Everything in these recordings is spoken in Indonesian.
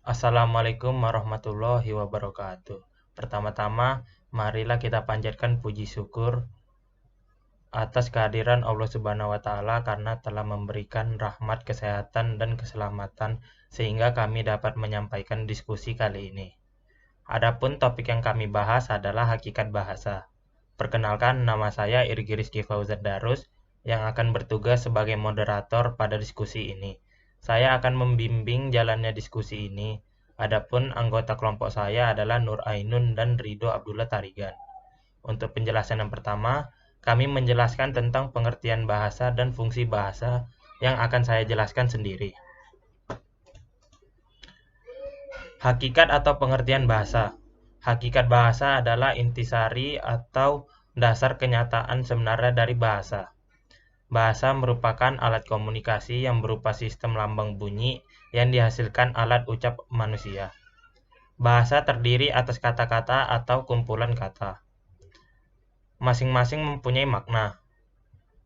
Assalamualaikum warahmatullahi wabarakatuh. Pertama-tama, marilah kita panjatkan puji syukur atas kehadiran Allah Subhanahu wa Ta'ala karena telah memberikan rahmat, kesehatan, dan keselamatan sehingga kami dapat menyampaikan diskusi kali ini. Adapun topik yang kami bahas adalah hakikat bahasa. Perkenalkan, nama saya Irgi Rizky Fauzat Darus yang akan bertugas sebagai moderator pada diskusi ini. Saya akan membimbing jalannya diskusi ini. Adapun anggota kelompok saya adalah Nur Ainun dan Ridho Abdullah Tarigan. Untuk penjelasan yang pertama, kami menjelaskan tentang pengertian bahasa dan fungsi bahasa yang akan saya jelaskan sendiri. Hakikat atau pengertian bahasa. Hakikat bahasa adalah intisari atau dasar kenyataan sebenarnya dari bahasa. Bahasa merupakan alat komunikasi yang berupa sistem lambang bunyi yang dihasilkan alat ucap manusia. Bahasa terdiri atas kata-kata atau kumpulan kata. Masing-masing mempunyai makna.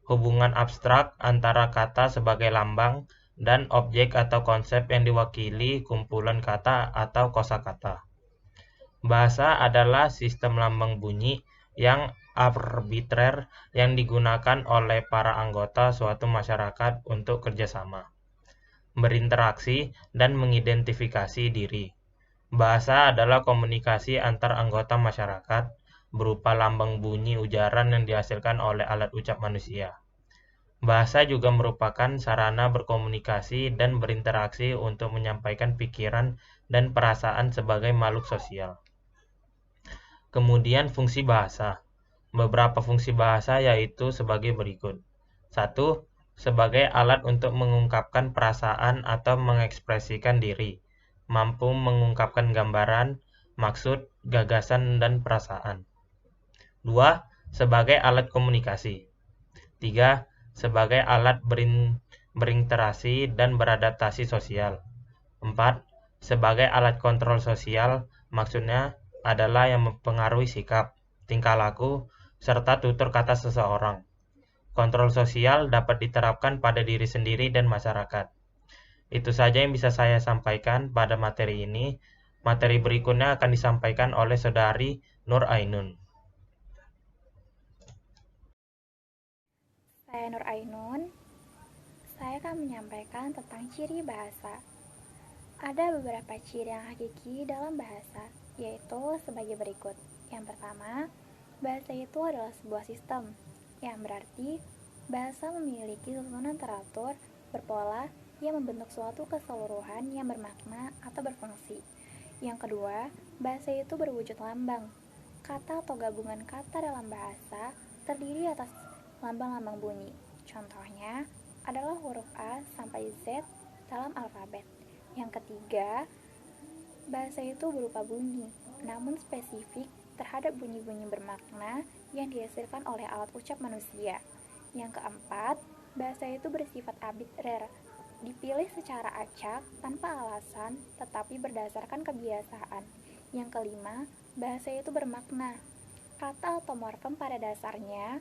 Hubungan abstrak antara kata sebagai lambang dan objek atau konsep yang diwakili kumpulan kata atau kosakata. Bahasa adalah sistem lambang bunyi yang arbitrer yang digunakan oleh para anggota suatu masyarakat untuk kerjasama, berinteraksi, dan mengidentifikasi diri. Bahasa adalah komunikasi antar anggota masyarakat berupa lambang bunyi ujaran yang dihasilkan oleh alat ucap manusia. Bahasa juga merupakan sarana berkomunikasi dan berinteraksi untuk menyampaikan pikiran dan perasaan sebagai makhluk sosial. Kemudian fungsi bahasa. Beberapa fungsi bahasa yaitu sebagai berikut. 1. Sebagai alat untuk mengungkapkan perasaan atau mengekspresikan diri, mampu mengungkapkan gambaran, maksud, gagasan, dan perasaan. 2. Sebagai alat komunikasi. 3. Sebagai alat berinteraksi dan beradaptasi sosial. 4. Sebagai alat kontrol sosial, maksudnya adalah yang mempengaruhi sikap, tingkah laku, serta tutur kata seseorang. Kontrol sosial dapat diterapkan pada diri sendiri dan masyarakat. Itu saja yang bisa saya sampaikan pada materi ini. Materi berikutnya akan disampaikan oleh Saudari Nur Ainun. Saya Nur Ainun. Saya akan menyampaikan tentang ciri bahasa. Ada beberapa ciri yang hakiki dalam bahasa, yaitu sebagai berikut. Yang pertama, bahasa itu adalah sebuah sistem, yang berarti bahasa memiliki susunan teratur, berpola, yang membentuk suatu keseluruhan yang bermakna atau berfungsi. Yang kedua, bahasa itu berwujud lambang. Kata atau gabungan kata dalam bahasa terdiri atas lambang-lambang bunyi. Contohnya adalah huruf A sampai Z dalam alfabet. Yang ketiga, bahasa itu berupa bunyi, namun spesifik terhadap bunyi-bunyi bermakna yang dihasilkan oleh alat ucap manusia. Yang keempat, bahasa itu bersifat arbitrer, dipilih secara acak tanpa alasan tetapi berdasarkan kebiasaan. Yang kelima, bahasa itu bermakna. Kata atau morfem pada dasarnya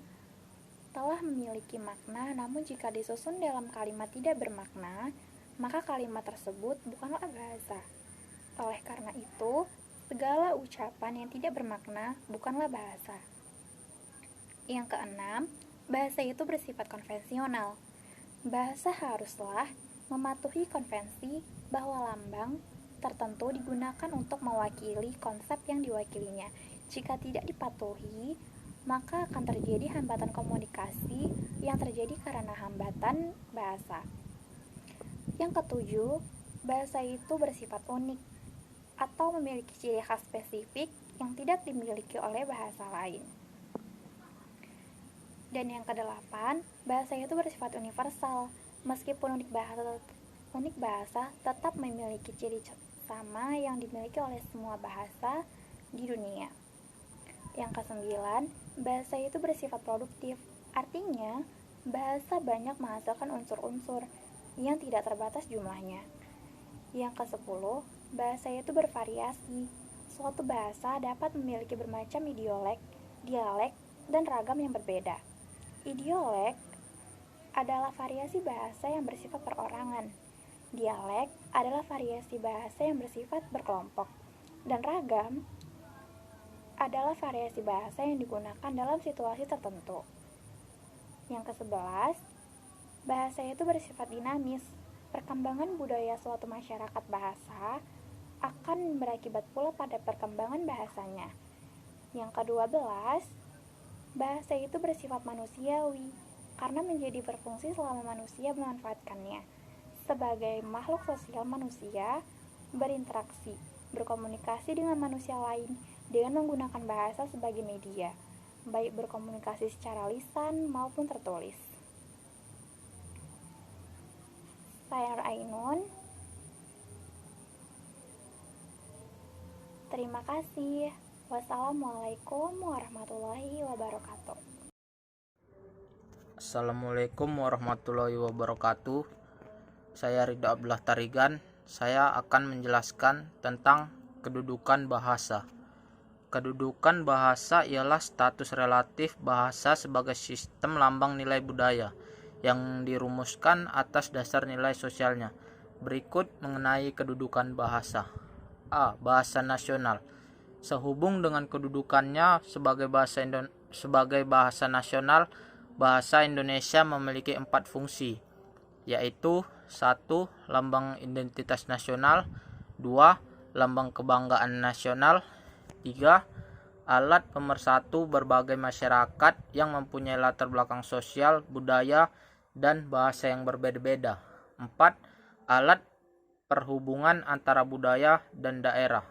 telah memiliki makna, namun jika disusun dalam kalimat tidak bermakna, maka kalimat tersebut bukanlah bahasa. Oleh karena itu, segala ucapan yang tidak bermakna bukanlah bahasa. Yang keenam, bahasa itu bersifat konvensional. Bahasa haruslah mematuhi konvensi bahwa lambang tertentu digunakan untuk mewakili konsep yang diwakilinya. Jika tidak dipatuhi, maka akan terjadi hambatan komunikasi yang terjadi karena hambatan bahasa. Yang ketujuh, bahasa itu bersifat unik atau memiliki ciri khas spesifik yang tidak dimiliki oleh bahasa lain. Dan yang kedelapan, bahasa itu bersifat universal. Meskipun unik bahasa tetap memiliki ciri sama yang dimiliki oleh semua bahasa di dunia. Yang kesembilan, bahasa itu bersifat produktif. Artinya, bahasa banyak menghasilkan unsur-unsur yang tidak terbatas jumlahnya. Yang ke-10, bahasa itu bervariasi. Suatu bahasa dapat memiliki bermacam idiolek, dialek, dan ragam yang berbeda. Idiolek adalah variasi bahasa yang bersifat perorangan. Dialek adalah variasi bahasa yang bersifat berkelompok, dan ragam adalah variasi bahasa yang digunakan dalam situasi tertentu. Yang ke-11, bahasa itu bersifat dinamis. Perkembangan budaya suatu masyarakat bahasa akan berakibat pula pada perkembangan bahasanya. Yang ke-12, bahasa itu bersifat manusiawi karena menjadi berfungsi selama manusia memanfaatkannya. Sebagai makhluk sosial, manusia berinteraksi, berkomunikasi dengan manusia lain dengan menggunakan bahasa sebagai media, baik berkomunikasi secara lisan maupun tertulis. Saya Nur Ainun. Terima kasih. Wassalamualaikum warahmatullahi wabarakatuh. Assalamualaikum warahmatullahi wabarakatuh. Saya Ridho Abdullah Tarigan. Saya akan menjelaskan tentang kedudukan bahasa. Kedudukan bahasa ialah status relatif bahasa sebagai sistem lambang nilai budaya yang dirumuskan atas dasar nilai sosialnya. Berikut mengenai kedudukan bahasa. A. Bahasa nasional. Sehubung dengan kedudukannya sebagai bahasa nasional, bahasa Indonesia memiliki 4 fungsi, yaitu 1. Lambang identitas nasional, 2. Lambang kebanggaan nasional, 3. Alat pemersatu berbagai masyarakat yang mempunyai latar belakang sosial, budaya, dan bahasa yang berbeda-beda. 4. Alat perhubungan antara budaya dan daerah.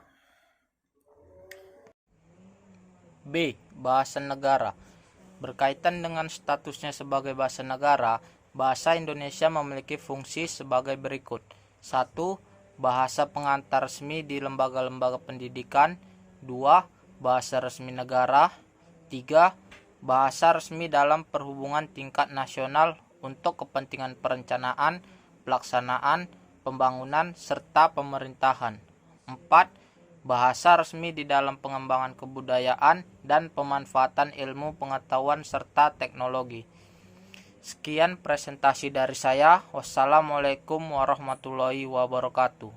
B. Bahasa negara. Berkaitan dengan statusnya sebagai bahasa negara, bahasa Indonesia memiliki fungsi sebagai berikut. 1. Bahasa pengantar resmi di lembaga-lembaga pendidikan. 2. Bahasa resmi negara. 3. Bahasa resmi dalam perhubungan tingkat nasional untuk kepentingan perencanaan, pelaksanaan, pembangunan, serta pemerintahan. 4. Bahasa resmi di dalam pengembangan kebudayaan dan pemanfaatan ilmu pengetahuan serta teknologi. Sekian presentasi dari saya. Wassalamualaikum warahmatullahi wabarakatuh.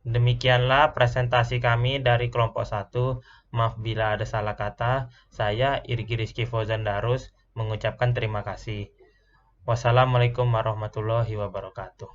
Demikianlah presentasi kami dari kelompok 1. Maaf bila ada salah kata. Saya Irgi Rizky Fauzan Darus mengucapkan terima kasih. Wassalamualaikum warahmatullahi wabarakatuh.